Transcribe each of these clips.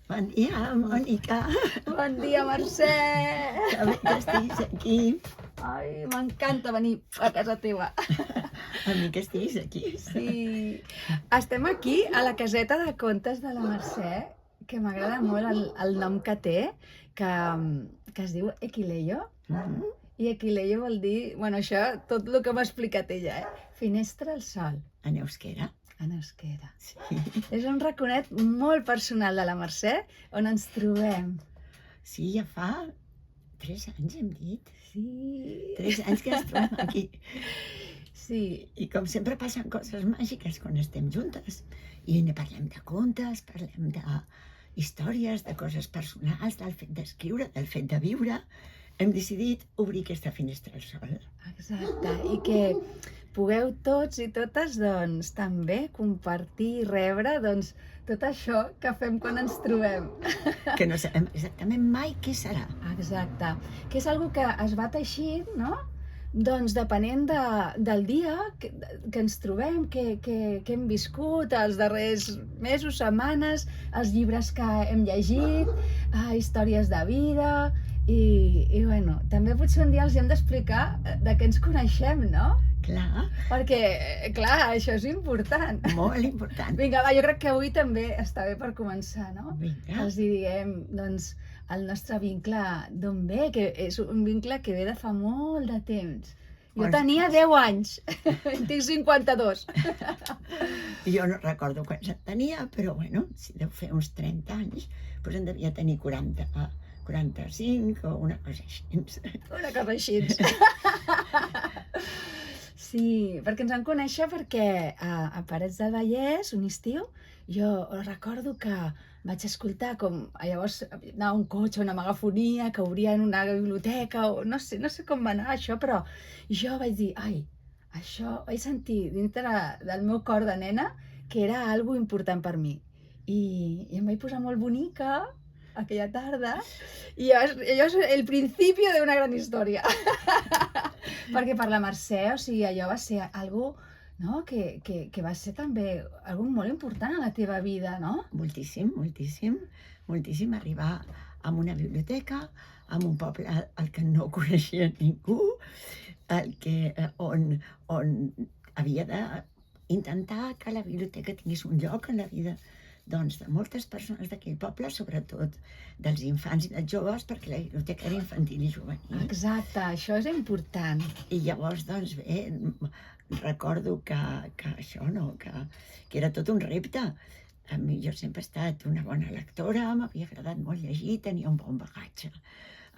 Bon dia, Mònica. Bon dia, Mercè! Que bé que estiguis aquí. Ai, m'encanta venir a casa teva. A mi que estiguis aquí. Sí. Estem aquí a la caseta de contes de la Mercè, que m'agrada molt el nom que té, que es diu Equileio. Mhm. I Equileio vol dir, bueno, això, tot el que m'ha explicat ella, finestra al sol, En euskera. en euskera. Sí. És un raconet molt personal de la Mercè, on ens trobem. Sí, ja fa 3 anys, hem dit. Sí. 3 anys que ens trobem aquí. Sí. I com sempre passen coses màgiques quan estem juntes. I ne parlem de contes, parlem de històries, de coses personals, del fet d'escriure, del fet de viure. Hem decidit obrir aquesta finestra al sol. Exacte, i que pugueu tots i totes, doncs, també compartir i rebre, doncs, tot això que fem quan ens trobem. Que no sabem exactament mai què serà. Exacte, que és algo que es va teixint, no? Doncs depenent del dia que ens trobem, que hem viscut els darrers mesos, setmanes, els llibres que hem llegit, històries de vida, i bueno, també potser un dia els hem d'explicar de què ens coneixem, no? Clar, Perquè, clar, això és important. molt important. Vinga, va, jo crec que avui també està bé per començar, no? Vinga. Els hi diguem, doncs, el nostre vincle d'on ve, que és un vincle que ve de fa molt de temps. Jo Ostres. tenia 10 anys, tinc 52. Jo no recordo quants en tenia, però bueno, si deu fer uns 30 anys, doncs en devia tenir 45 o una cosa així. Una cosa així. Sí, perquè ens vam conèixer perquè a Parets del Vallès, un estiu, jo recordo que vaig escoltar com llavors anava un cotxe, una megafonia, que obrien una biblioteca, o no sé com va anar això, però jo vaig dir, ai, això, vaig sentir dintre del meu cor de nena que era algo important per mi. I em vaig posar molt bonica aquella tarda, i allò és el principi d'una gran història. Perquè per la Mercè, o sigui, allò va ser algo, no? que va ser també algo molt important a la teva vida, no? Moltíssim, moltíssim, moltíssim. Arribar a una biblioteca, a un poble al que no coneixia ningú, on havia d'intentar que la biblioteca tingués un lloc en la vida doncs, de moltes persones d'aquell poble, sobretot dels infants i dels joves, perquè la biblioteca era infantil i juvenil. Exacte, això és important. I llavors, doncs bé, recordo que això, no? que era tot un repte. A mi jo sempre he estat una bona lectora, m'havia agradat molt llegir, tenia un bon bagatge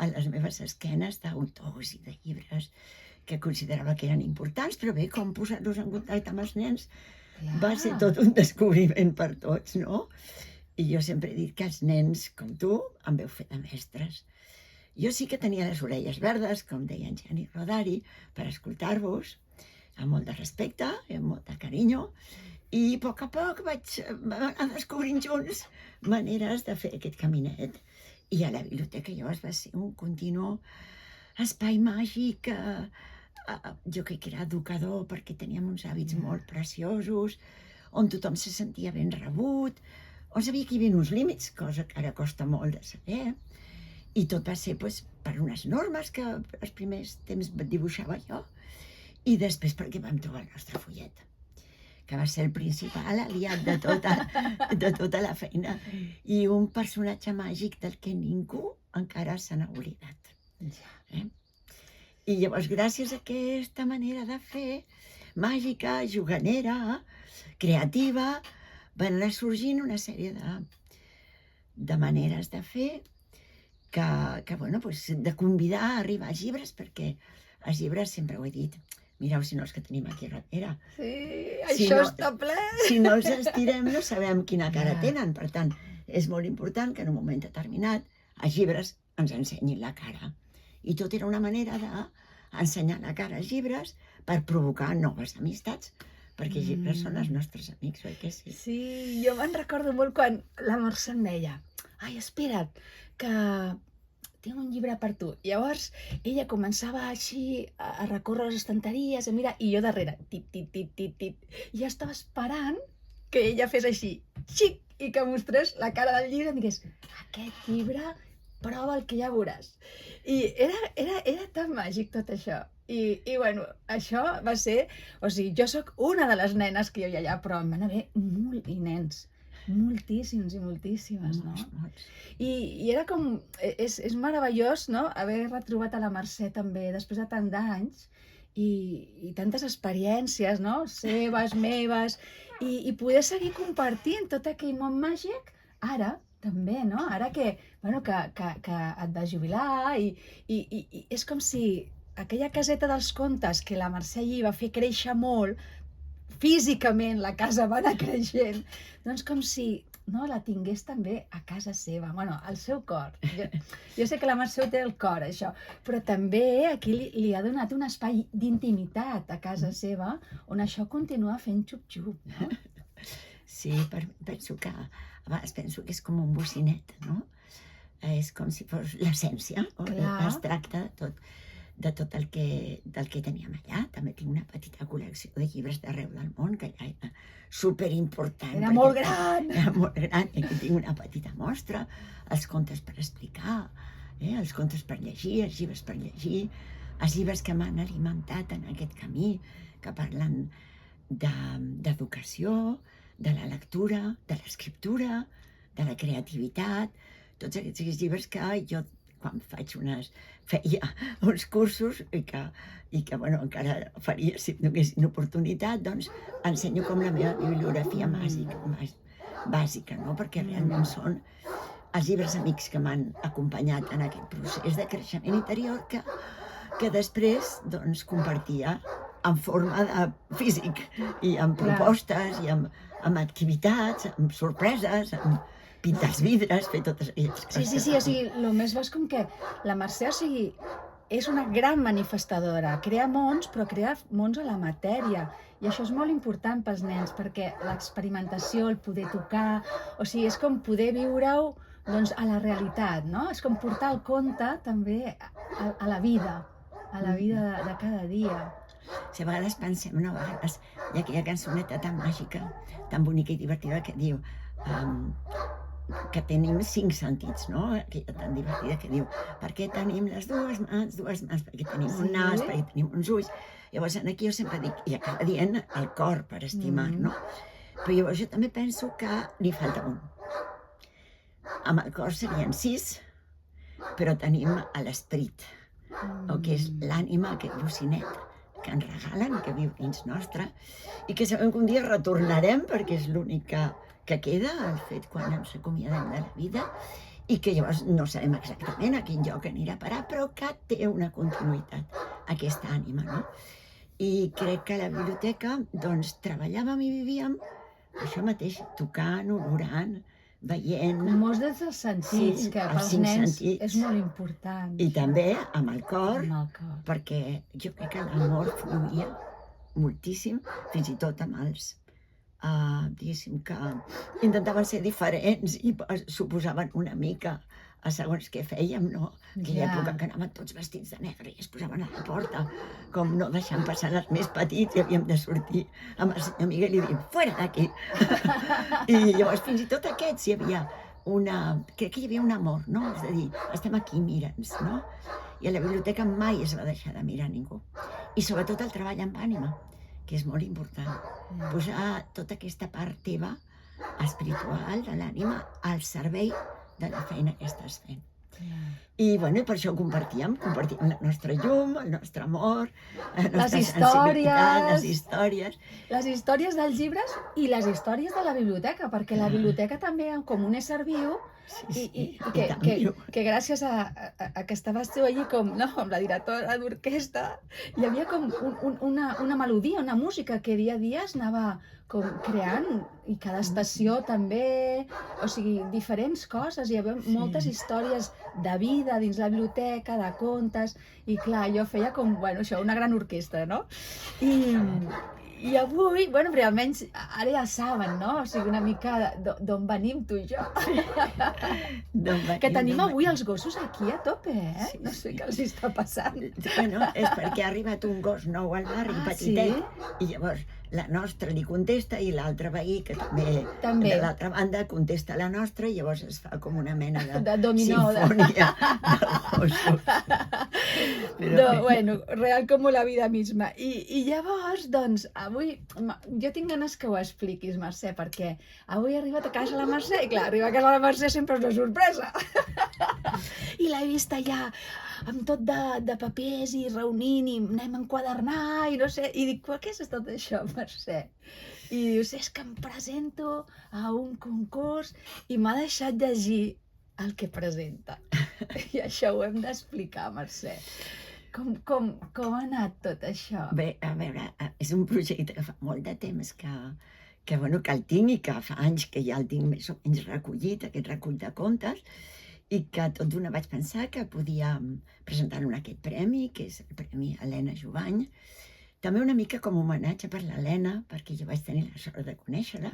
a les meves esquenes d'autors i de llibres que considerava que eren importants, però bé, com posar-los en contacte amb els nens va ser tot un descobriment per tots, no? I jo sempre he dit que els nens, com tu, em veu fer de mestres. Jo sí que tenia les orelles verdes, com deia en Gianni Rodari, per escoltar-vos, amb molt de respecte i amb molt de carinyo, i a poc vaig anar descobrint junts maneres de fer aquest caminet. I a la biblioteca llavors va ser un continu espai màgic, jo crec que era educador perquè teníem uns hàbits molt preciosos, on tothom se sentia ben rebut, on sabia que hi havia uns límits, cosa que ara costa molt de saber, i tot va ser per unes normes que els primers temps dibuixava jo, i després perquè vam trobar el nostre fullet, que va ser el principal aliat de tota la feina, i un personatge màgic del que ningú encara se n'ha oblidat. I llavors, gràcies a aquesta manera de fer, màgica, juganera, creativa, van anar sorgint una sèrie de maneres de fer de convidar a arribar als llibres, perquè els llibres, sempre ho he dit, mireu si no els que tenim aquí darrere. Sí, Si això no- està ple. Si no els estirem no sabem quina cara tenen, per tant, és molt important que en un moment determinat els llibres ens ensenyin la cara. I tot era una manera d'ensenyar la cara als llibres per provocar noves amistats, perquè els llibres són els nostres amics, oi que sí? Sí, jo me'n recordo molt quan la Mercè em deia, ai, espera't, que tinc un llibre per tu. Llavors, ella començava així a recórrer les estanteries, a mirar, i jo darrere, tip, tip, tip, tip, tip. I jo estava esperant que ella fes així, xic, i que mostrés la cara del llibre i em digués, aquest llibre, prova'l que ja veuràs. I era tan màgic tot això. I bueno, això va ser... O sigui, jo sóc una de les nenes que hi havia allà, però em van haver i nens. Moltíssims i moltíssimes, no? Molts. I era com... És meravellós, no?, haver retrobat a la Mercè també, després de tant d'anys, i tantes experiències, no?, seves, meves, i poder seguir compartint tot aquell món màgic, ara, també, no? Ara que et vas jubilar i és com si aquella caseta dels contes que la Mercè allí va fer créixer molt, físicament la casa va anar creixent, doncs com si no, la tingués també a casa seva, bueno, al seu cor. Jo sé que la Mercè ho té al cor, això, però també aquí li ha donat un espai d'intimitat a casa seva, on això continua fent xup-xup, no? Sí, penso que a vegades penso que és com un bocinet, no? És com si fos l'essència, es tracta de tot el que teníem allà. També tinc una petita col·lecció de llibres d'arreu del món, que allà era superimportant. Era molt gran! Era molt gran, i aquí tinc una petita mostra, els contes per explicar, els contes per llegir, els llibres per llegir, els llibres que m'han alimentat en aquest camí, que parlen d'educació, de la lectura, de l'escriptura, de la creativitat, tots aquests llibres que jo, quan feia uns cursos i que bueno, encara faria si tinguessin oportunitat, doncs ensenyo com la meva bibliografia bàsica, no? Perquè realment són els llibres amics que m'han acompanyat en aquest procés de creixement interior que després doncs compartia en forma de físic i amb propostes i amb activitats, amb sorpreses, amb pintar els vidres, fer totes aquelles coses. Sí, o sigui, el més bo és com que la Mercè, o sigui, és una gran manifestadora, crea mons, però crea mons a la matèria, i això és molt important pels nens, perquè l'experimentació, el poder tocar, o sigui, és com poder viure-ho doncs, a la realitat, no? És com portar el conte també a la vida de cada dia. Si a vegades pensem, no, a vegades hi ha aquella cançoneta tan màgica, tan bonica i divertida que diu que tenim 5 sentits, no? Aquella tan divertida que diu perquè tenim les dues mans, perquè tenim un nas, perquè tenim uns ulls. Llavors aquí jo sempre dic, i acaba dient el cor per estimar, no? Però llavors jo també penso que li falta un. Amb el cor serien 6, però tenim l'esperit, o que és l'ànima, aquest bocinet que ens regalen, que viu dins nostre, i que sabem que un dia retornarem, perquè és l'únic que queda, el fet quan ens acomiadem de la vida, i que llavors no sabem exactament a quin lloc anirà a parar, però que té una continuïtat, aquesta ànima, no? I crec que a la biblioteca, doncs, treballàvem i vivíem això mateix, tocant, olorant, veient... Molts dels sentits, que pels nens és molt important. I també amb el cor, perquè jo crec que l'amor fluïa moltíssim, fins i tot amb els diguéssim que intentaven ser diferents i suposaven una mica a segons què fèiem, no? Aquella època que anaven tots vestits de negre i es posaven a la porta, com no deixant passar els més petits, i havíem de sortir amb el senyor Miguel i dir, fora d'aquí! I llavors fins i tot aquests hi havia crec que hi havia un amor, no? És a dir, estem aquí, mira'ns, no? I a la biblioteca mai es va deixar de mirar ningú. I sobretot el treball amb ànima, que és molt important. Posar tota aquesta part teva, espiritual, de l'ànima, al servei de la feina que estàs fent. I bueno, per això compartíem la nostra llum, el nostre amor, la nostra sensibilitat, les històries. Les històries dels llibres i les històries de la biblioteca, perquè la biblioteca també com un ésser viu i que gràcies a que estaves tu allí com la directora d'orquestra, hi havia com una melodia, una música que dia a dia es anava com creant, i cada estació també, o sigui, diferents coses, hi havia moltes històries de vida dins la biblioteca, de contes, i clar, jo feia com, bueno, això, una gran orquestra, no? I avui, bueno, però almenys ara ja saben, no? O sigui, una mica d'on venim tu i jo. Que tenim avui els gossos aquí a tope, eh? No sé què els està passant. Bueno, és perquè ha arribat un gos nou al barri, petitet, i llavors la nostra li contesta i l'altre veí, que també També. de l'altra banda contesta la nostra i llavors es fa com una mena De dominó. sinfonia de gossos. Però bé. Bueno, real com la vida misma. I llavors, doncs, avui, jo tinc ganes que ho expliquis, Mercè, perquè avui he arribat a casa la Mercè, i clar, arribar a casa la Mercè sempre és una sorpresa. I l'he vist allà amb tot de papers i reunint i anem a enquadernar i no sé, i dic, què és tot això, Mercè? I dius, és que em presento a un concurs i m'ha deixat llegir el que presenta. I això ho hem d'explicar, Mercè. Com ha anat tot això? Bé, a veure, és un projecte que fa molt de temps que el tinc i que fa anys que ja el tinc més o menys recollit, aquest recull de contes, i que tot d'una vaig pensar que podia presentar-lo en aquest premi, que és el Premi Helena Jovany. També una mica com a homenatge per l'Helena, perquè jo vaig tenir la sort de conèixer-la.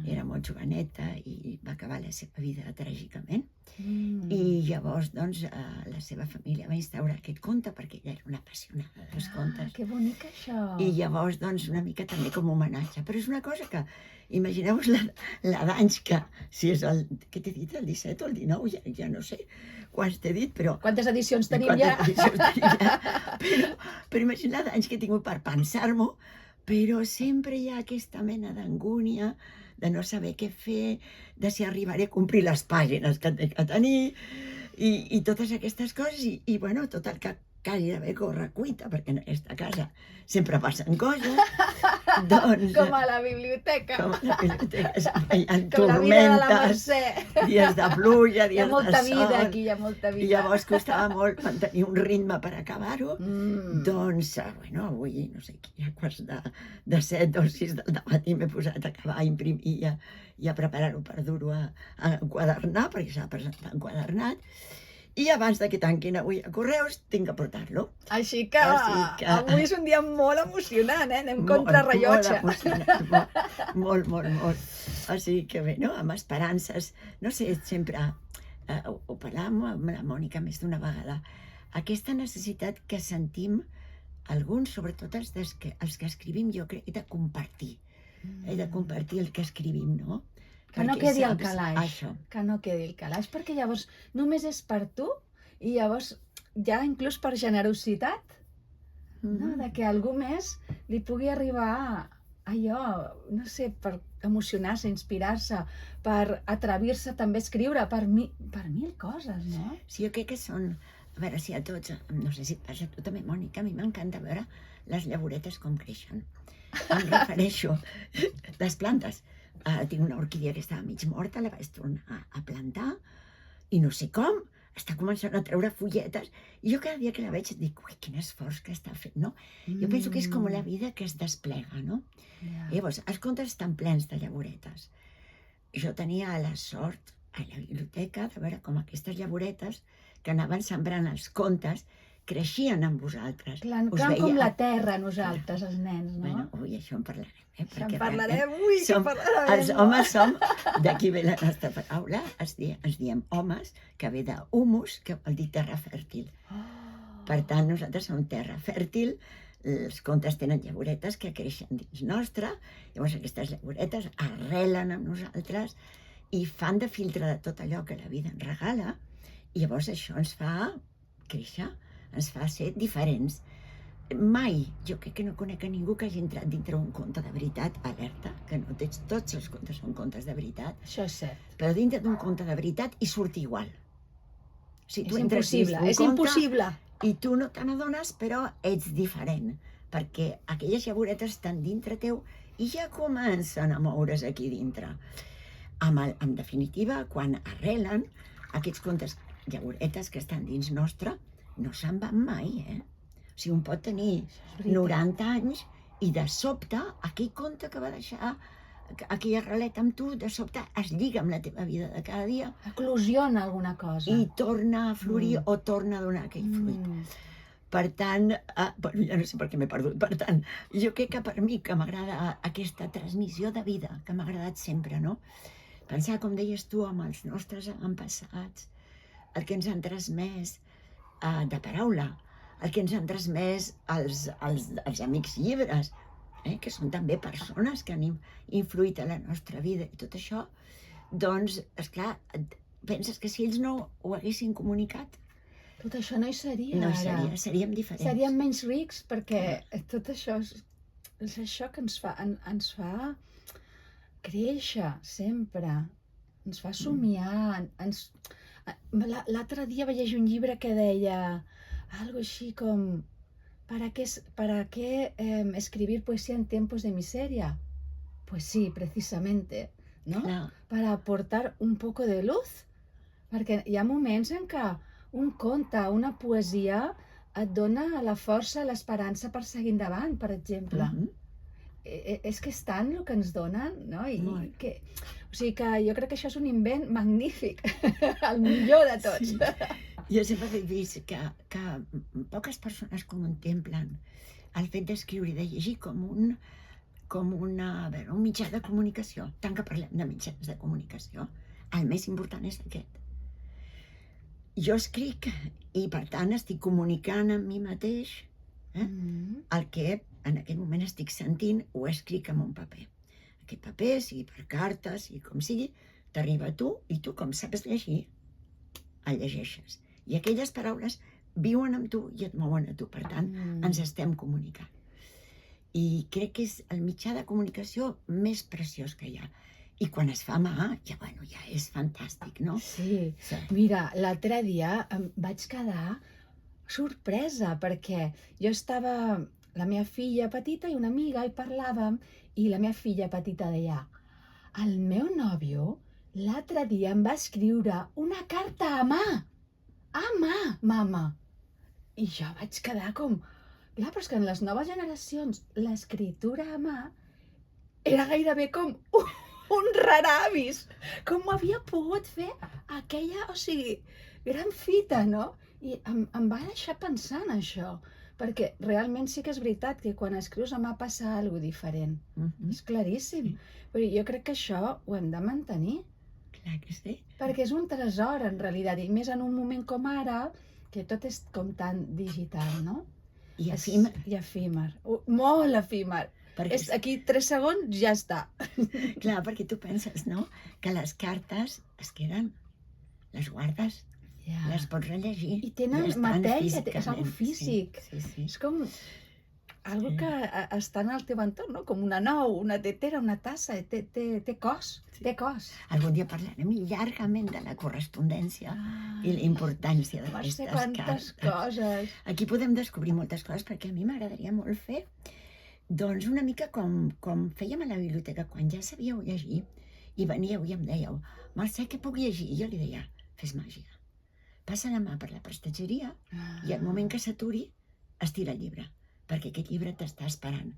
Era molt joveneta i va acabar la seva vida tràgicament. I llavors, doncs, la seva família va instaurar aquest conte, perquè ella era una apassionada dels contes. Que bonic, això! I llavors, doncs, una mica també com a homenatge. Però és una cosa que, imagineu-vos la d'anys que, si és el, què t'he dit, el 17 o el 19, ja no sé quants t'he dit, però... Quantes edicions tenim ja? Però imagina d'anys que he tingut per pensar-m'ho, però sempre hi ha aquesta mena d'angúnia, de no saber què fer, de si arribaré a complir les pàgines que he de tenir, i totes aquestes coses, i bueno, tot el que hagi d'haver correcuita, perquè en aquesta casa sempre passen coses, doncs... Com a la biblioteca. Com a la biblioteca, sempre hi ha Com la vida de la tormentes, Mercè. dies de pluja, Hi ha dies molta de vida sol, aquí, hi ha molta vida. i llavors costava molt mantenir un ritme per acabar-ho. Doncs, bueno, avui, no sé, a quarts de 7 o 6 del matí m'he posat a acabar, a imprimir i a preparar-ho per dur-ho a enquadernar, perquè s'ha de presentar enquadernat. I abans de que tanquin avui a Correus, tinc que portar-lo. Així que avui és un dia molt emocionant, anem contra rellotge. Molt emocionant, molt. O sigui que bé, no? Amb esperances, no sé, sempre ho parlàvem amb la Mònica més d'una vegada, aquesta necessitat que sentim alguns, sobretot els que escrivim, jo crec, de compartir el que escrivim, no? Que no quedi al calaix, això. Que no quedi al calaix, perquè llavors només és per tu i llavors ja inclús per generositat, no? De que algú més li pugui arribar allò, no sé, per emocionar-se, inspirar-se, per atrevir-se també a escriure, per mil coses, no? Sí, jo crec que són, a veure si a tots, no sé si passa a tu també, Mònica, a mi m'encanta veure les llavoretes com creixen. Em refereixo, les plantes. Tinc una orquídia que estava mig morta, la vaig tornar a plantar i no sé com, està començant a treure fulletes i jo cada dia que la veig dic, ui, quin esforç que està fent, no? Jo penso que és com la vida que es desplega, no? Llavors, els contes estan plens de llavoretes. Jo tenia la sort a la biblioteca de veure com aquestes llavoretes que anaven sembrant els contes creixien amb vosaltres. Clar, com la terra nosaltres, els nens, no? Bueno, ui, això en parlarem. Això en parlarem, ui, que parlarem. Els homes som, d'aquí ve la nostra paraula, ens diem homes, que ve d'humus, que vol dir terra fèrtil. Per tant, nosaltres som terra fèrtil, els contes tenen llavoretes que creixen dins nostre, llavors aquestes llavoretes arrelen amb nosaltres i fan de filtre de tot allò que la vida ens regala, i llavors això ens fa créixer, ens fa ser diferents. Mai, jo crec que no conec a ningú que hagi entrat dintre un conte de veritat, alerta, que no tots els contes són contes de veritat, això és cert, però dintre d'un conte de veritat hi surt igual. És impossible, és impossible. I tu no te n'adones, però ets diferent, perquè aquelles llavoretes estan dintre teu i ja comencen a moure's aquí dintre. En definitiva, quan arrelen, aquests contes, llavoretes que estan dins nostre, no se'n van mai, O sigui, un pot tenir 90 anys i de sobte aquell conte que va deixar aquella arreleta amb tu, de sobte es lliga amb la teva vida de cada dia. Eclosiona alguna cosa. I torna a florir o torna a donar aquell fruit. Per tant, ja no sé per què m'he perdut, per tant, jo crec que per mi que m'agrada aquesta transmissió de vida, que m'ha agradat sempre, no? Pensar, com deies tu, amb els nostres avantpassats, el que ens han transmès de paraula, el que ens han transmès els amics llibres, que són també persones que han influït a la nostra vida i tot això, doncs, esclar, penses que si ells no ho haguessin comunicat, Tot això no hi seria no ara. seríem diferents. Seríem menys rics perquè tot això és això que ens fa créixer sempre, ens fa somiar, l'altre dia vaig llegir un llibre que deia algo així com ¿para qué escribir poesía en tiempos de miseria? Pues sí, precisamente, no? Clar. Para aportar un poco de luz. Perquè hi ha moments en què un conte, una poesia, et dona la força, l'esperança per seguir endavant, per exemple. És que és tant el que ens donen, no? Molt. O sigui que jo crec que això és un invent magnífic, el millor de tots. Sí. Jo sempre he vist que poques persones contemplen el fet d'escriure i de llegir com un mitjà de comunicació. Tant que parlem de mitjans de comunicació, el més important és aquest. Jo escric i, per tant, estic comunicant amb mi mateix el que en aquest moment estic sentint, ho escric en un paper. Aquest paper, sigui per carta, sigui com sigui, t'arriba a tu i tu, com saps llegir, el llegeixes. I aquelles paraules viuen amb tu i et mouen a tu. Per tant, ens estem comunicant. I crec que és el mitjà de comunicació més preciós que hi ha. I quan es fa a mà, ja és fantàstic, no? Sí. Mira, l'altre dia em vaig quedar sorpresa perquè jo estava, la meva filla petita i una amiga, i parlàvem, i la meva filla petita deia: el meu nòvio l'altre dia em va escriure una carta a mà, mama. I jo vaig quedar com... Clar, però és que en les noves generacions l'escriptura a mà era gairebé com un raravis. Com havia pogut fer aquella, o sigui, gran fita, no? I em va deixar pensant això, perquè realment sí que és veritat que quan escrius a mà passa alguna cosa diferent. És claríssim. Però jo crec que això ho hem de mantenir. Clar que sí. Perquè és un tresor, en realitat, i més en un moment com ara, que tot és com tan digital, no? I efímer. I efímer. Molt efímer. Aquí 3 segons ja està. Clar, perquè tu penses, no?, que les cartes es queden, les guardes, les pots rellegir. I tenen matèria, és algo físic. Sí. És com algo que està en el teu entorn, no? Com una nou, una tetera, una tassa, té cos, té cos. Algun dia parlarem llargament de la correspondència i la importància d'aquestes cartes. Quantes coses. Aquí podem descobrir moltes coses, perquè a mi m'agradaria molt fer, doncs, una mica com fèiem a la biblioteca, quan ja sabíeu llegir, i veníeu i em dèieu: Mercè, què puc llegir? I jo li deia: fes màgia. Passa la mà per la prestatgeria i al moment que s'aturi, estira el llibre, perquè aquest llibre t'està esperant.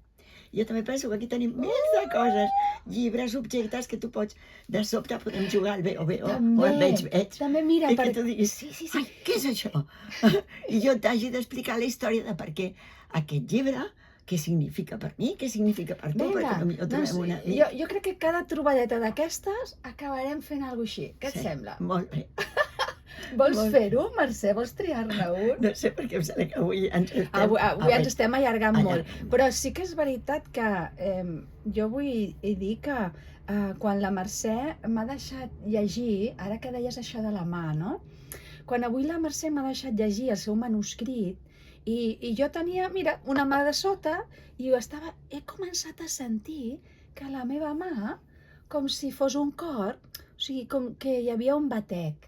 Jo també penso que aquí tenim mils de coses, llibres, objectes que tu pots, de sobte podem jugar al bé o el veig. També, mira, i que tu diguis: ai, què és això? I jo t'hagi d'explicar la història de per què aquest llibre, què significa per mi, què significa per tu, perquè potser trobem una... Jo crec que cada trobadeta d'aquestes acabarem fent alguna cosa així. Què et sembla? Molt bé. Vols fer-ho, Mercè? Vols triar-ne un? No sé, perquè em sembla que avui ens estem allargant molt. Però sí que és veritat que jo vull dir que quan la Mercè m'ha deixat llegir, ara que deies això de la mà, no? Quan avui la Mercè m'ha deixat llegir el seu manuscrit, i jo tenia, mira, una mà de sota, i he començat a sentir que la meva mà, com si fos un cor, o sigui, com que hi havia un batec.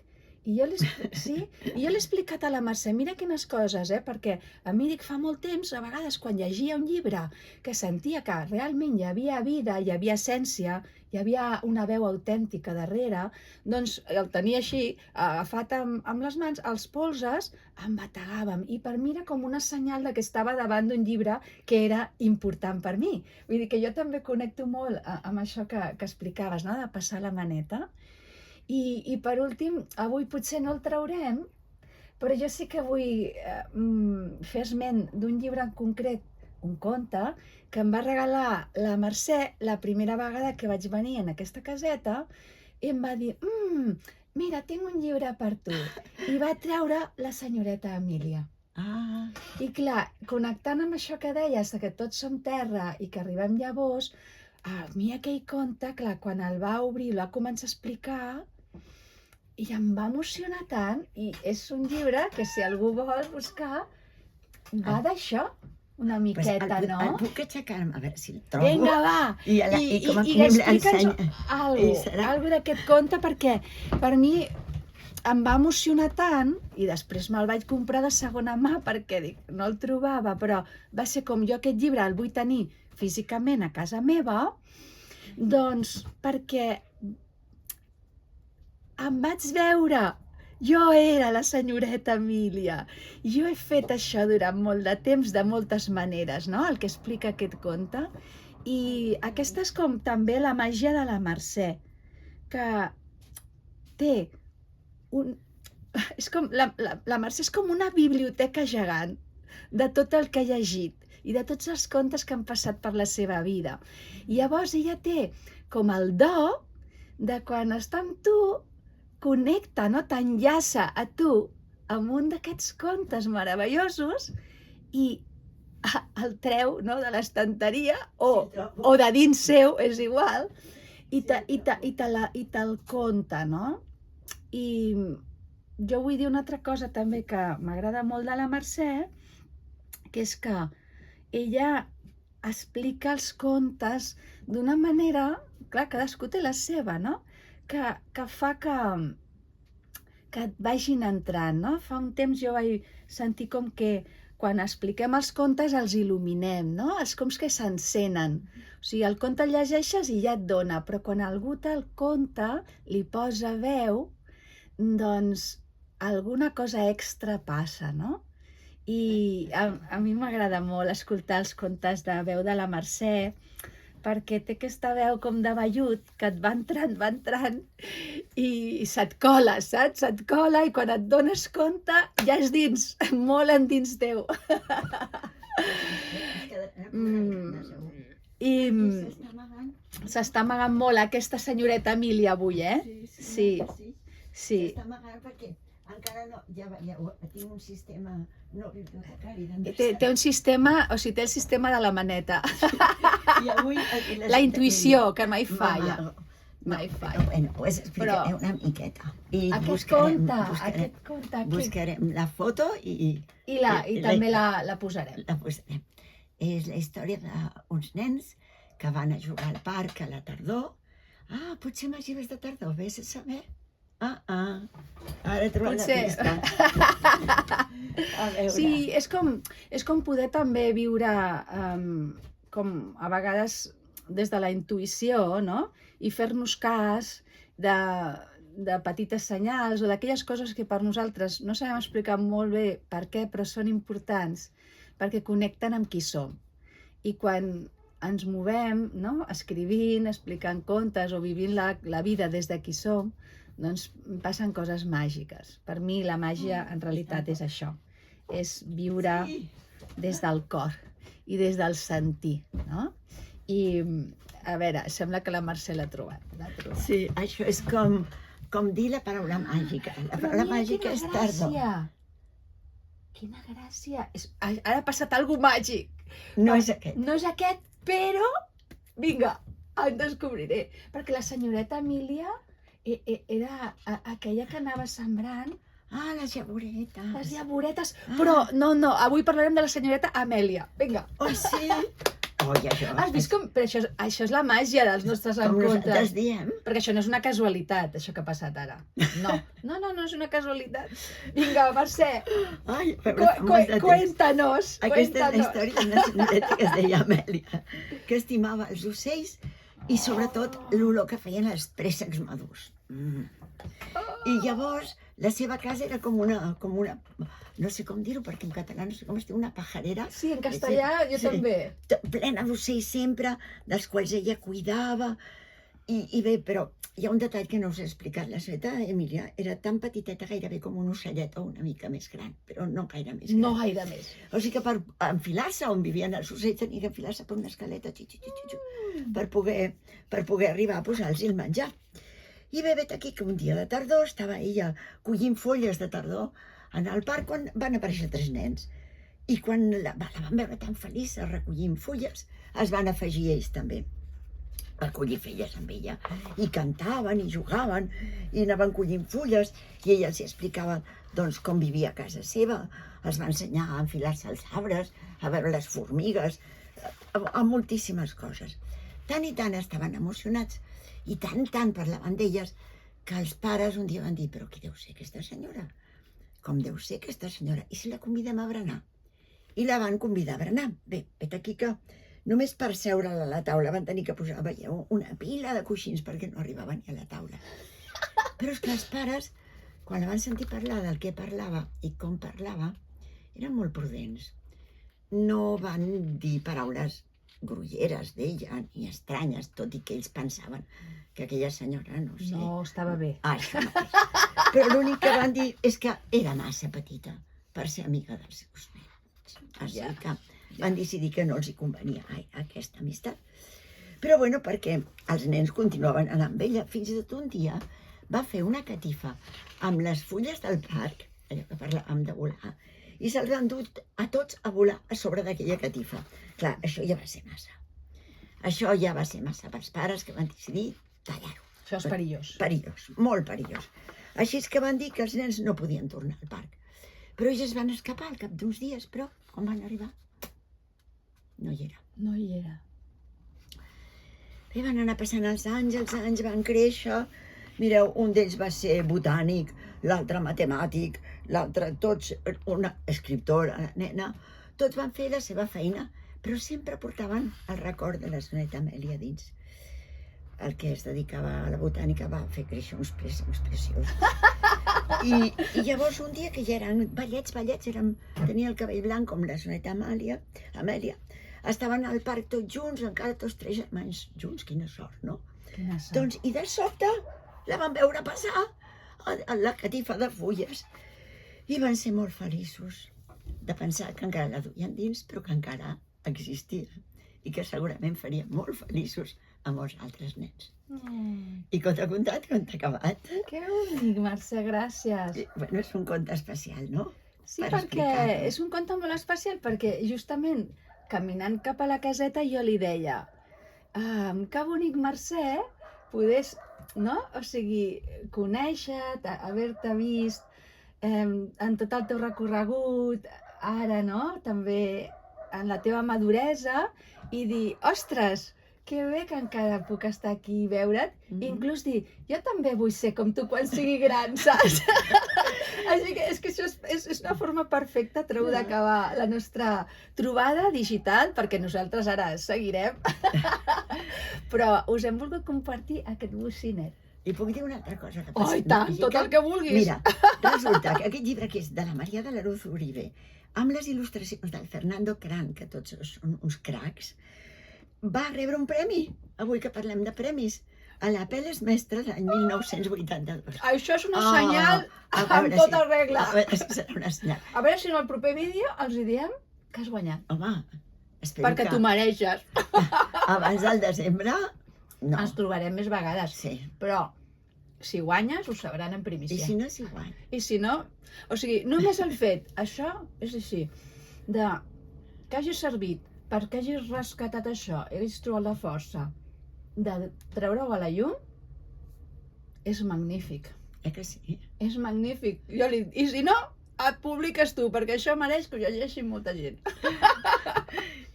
I jo l'he explicat a la Mercè, mira quines coses, perquè a mi fa molt temps, a vegades quan llegia un llibre, que sentia que realment hi havia vida, hi havia essència, hi havia una veu autèntica darrere, doncs el tenia així, agafat amb les mans, els polzes, em bategàvem, i per mi era com una senyal que estava davant d'un llibre que era important per mi. Vull dir que jo també connecto molt amb això que explicaves, no?, de passar la maneta. I per últim, avui potser no el traurem, però jo sí que vull fer esment d'un llibre en concret, un conte, que em va regalar la Mercè la primera vegada que vaig venir en aquesta caseta, i em va dir: mira, tinc un llibre per tu. I va treure La senyoreta Emília. Ah, I clar, connectant amb això que deies, que tots som terra i que arribem llavors, a mi aquell conte, clar, quan el va obrir i el va començar a explicar, i em va emocionar tant, i és un llibre que si algú vol buscar, va d'això, una pues miqueta, el no? puc aixecar, a veure si el trobo. Vinga, va! I com a I mínim explica'ns l'ensenya. I serà... algo d'aquest conte, perquè per mi em va emocionar tant, i després me'l vaig comprar de segona mà perquè dic, no el trobava, però va ser com jo aquest llibre el vull tenir físicament a casa meva, doncs perquè em vaig veure, jo era la senyoreta Emília. Jo he fet això durant molt de temps, de moltes maneres, no?, el que explica aquest conte. I aquesta és com també la màgia de la Mercè, que té un... És com, la Mercè és com una biblioteca gegant de tot el que ha llegit i de tots els contes que han passat per la seva vida. I llavors ella té com el do de quan està amb tu, connecta, no? T'enllaça a tu amb un d'aquests contes meravellosos i el treu, no?, de l'estanteria o de dins seu, és igual, i te'l conta, no? I jo vull dir una altra cosa també que m'agrada molt de la Mercè, que és que ella explica els contes d'una manera, clar, cadascú té la seva, no?, que fa que et vagin entrant, no? Fa un temps jo vaig sentir com que quan expliquem els contes els il·luminem, no? És com que s'encenen. O sigui, el conte el llegeixes i ja et dona, però quan algú te'l conta, li posa veu, doncs alguna cosa extra passa, no? I a mi m'agrada molt escoltar els contes de veu de la Mercè, perquè té aquesta veu com de vellut que et va entrant i se't cola, saps? Se't cola i quan et dones compte ja és dins, molt endins teu. I s'està amagant molt aquesta senyoreta Emília avui, eh? Sí. S'està amagant perquè encara no, ja tinc un sistema no bibliotecari. Té un sistema, o sigui, té el sistema de la maneta. I avui... La intuïció, que mai falla. Mai falla. Bueno, pues explicaré una miqueta. Aquest conte... Buscarem la foto i també la posarem. La posarem. És la història d'uns nens que van a jugar al parc a la tardor. Ah, potser magives de tardor, vés a saber. Ara he trobat la pista. Sí, és com poder també viure com a vegades des de la intuïció, no? I fer-nos cas de petites senyals o d'aquelles coses que per nosaltres no sabem explicar molt bé per què, però són importants, perquè connecten amb qui som. I quan ens movem, no?, escrivint, explicant contes o vivint la vida des de qui som, doncs passen coses màgiques. Per mi la màgia en realitat és això, és viure des del cor i des del sentir, no? I a veure, sembla que la Mercè l'ha trobat. Sí, això és com dir la paraula màgica. La paraula màgica és tardor. Quina gràcia! Ara ha passat alguna màgic. No és aquest. No és aquest, però vinga, en descobriré. Perquè la senyoreta Emília era aquella que anava sembrant... Ah, les llaboretes. Les llaboretes. Però no, avui parlarem de la senyoreta Amèlia. Vinga. Oh, sí? Has vist com... Però això és la màgia dels nostres encontres. Com nosaltres diem. Perquè això no és una casualitat, això que ha passat ara. No és una casualitat. Vinga, Mercè, cuéntanos. Aquesta és la història d'una senyoreta que es deia Amèlia, que estimava els ocells i sobretot l'olor que feien els préssecs madurs. I llavors la seva casa era com una, no sé com dir-ho, perquè en català no sé com es diu, una pajarera. Sí, en castellà jo també. Plena d'ocells sempre, dels quals ella cuidava. I bé, però hi ha un detall que no us he explicat. La senyoreta Emília era tan petiteta, gairebé com un ocellet o una mica més gran, però no gaire més gran. No gaire més. O sigui que per enfilar-se on vivien els ocells tenia que enfilar-se per una escaleta per poder arribar a posar-los el menjar. I bé, vet aquí que un dia de tardor estava ella collint fulles de tardor En el parc quan van aparèixer 3 nens i quan la van veure tan feliç recollint fulles, es van afegir ells també a collir fulles amb ella. I cantaven i jugaven i anaven collint fulles i ella els explicava doncs, com vivia a casa seva. Els va ensenyar a enfilar-se als arbres, a veure les formigues, a moltíssimes coses. Tant i tant estaven emocionats i tant parlaven d'elles que els pares un dia van dir però qui deu ser aquesta senyora? Com deu ser aquesta senyora? I si la convidem a berenar? I la van convidar a berenar. Bé, vet aquí que només per seure-la a la taula van tenir que posar, veieu, una pila de coixins perquè no arribaven ni a la taula. Però és que els pares, quan la van sentir parlar del que parlava i com parlava, eren molt prudents. No van dir paraules grolleres d'ella, ni estranyes, tot i que ells pensaven que aquella senyora, no sé... No estava bé. Això mateix. Però l'únic que van dir és que era massa petita per ser amiga dels seus nens. Així que van decidir que no els hi convenia aquesta amistat. Però bueno, perquè els nens continuaven anant amb ella. Fins i tot un dia va fer una catifa amb les fulles del parc, allò que parlàvem de volar, i se'ls van dur a tots a volar a sobre d'aquella catifa. Clar, això ja va ser massa. Això ja va ser massa pels pares que van decidir tallar-ho. Això és perillós. Perillós, molt perillós. Així és que van dir que els nens no podien tornar al parc. Però ells es van escapar al cap d'uns dies, però quan van arribar no hi era. No hi era. Bé, van anar passant els anys van créixer. Mireu, un d'ells va ser botànic, l'altre matemàtic, l'altre tots, una escriptora, la nena, tots van fer la seva feina, però sempre portaven el record de la senyoreta Amèlia dins. El que es dedicava a la botànica va fer créixer uns préssecs preciosos. I llavors un dia que ja eren vellets, tenia el cabell blanc com la senyoreta Amèlia, estaven al parc tots junts, encara tots 3 germans junts, quina sort, no? Quina sort. Doncs, i de sobte la van veure passar a la catifa de fulles i van ser molt feliços de pensar que encara la duien dins, però que encara existia i que segurament faria molt feliços a molts altres nens. I com t'ha contat, com t'ha acabat. Que bonic, Mercè, gràcies. Bueno, és un conte especial, no? Sí, Per perquè explicar-ho. és un conte molt especial, perquè justament caminant cap a la caseta jo li deia que bonic, Mercè, poder, no? O sigui, conèixer-te, haver-te vist en tot el teu recorregut, ara, no? També en la teva maduresa, i dir, ostres, que bé que encara puc estar aquí i veure't, i inclús dir, jo també vull ser com tu quan sigui gran, saps? Així que és que això és una forma perfecta, trobo, d'acabar la nostra trobada digital, perquè nosaltres ara seguirem, però us hem volgut compartir aquest bocinet. I puc dir una altra cosa que Oh, i tant, tot el que vulguis. Mira, resulta que aquest llibre, que és de la Maria de la Luz Uribe, amb les il·lustracions del Fernando Cran, que tots són uns cracs, va rebre un premi, avui que parlem de premis, a l'Apel·les Mestre l'any 1982. Això és una senyal amb tota regla. A veure si serà una senyal. A veure si en el proper vídeo els hi diem que has guanyat. Home, espero Perquè que t'ho mereixes. abans del desembre, no. Ens trobarem més vegades. Sí. Però si guanyes ho sabran en I primícia. si no, és igual. I si no, o sigui, només el fet, això és així, de que hagis servit, perquè hagis rescatat això, hagis trobat la força de treure-ho a la llum, és magnífic. Que sí? És magnífic. I si no, et publiques tu, perquè això mereix que ho llegeixi molta gent.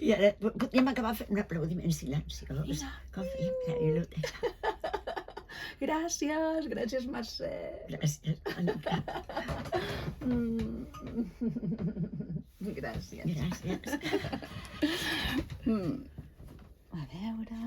I ara podríem acabar fent un aplaudiment silenciós. Vinga. Com fèiem la biblioteca. Gràcies, Mercè. Gràcies, Mònica. Gràcies. Gràcies. A veure...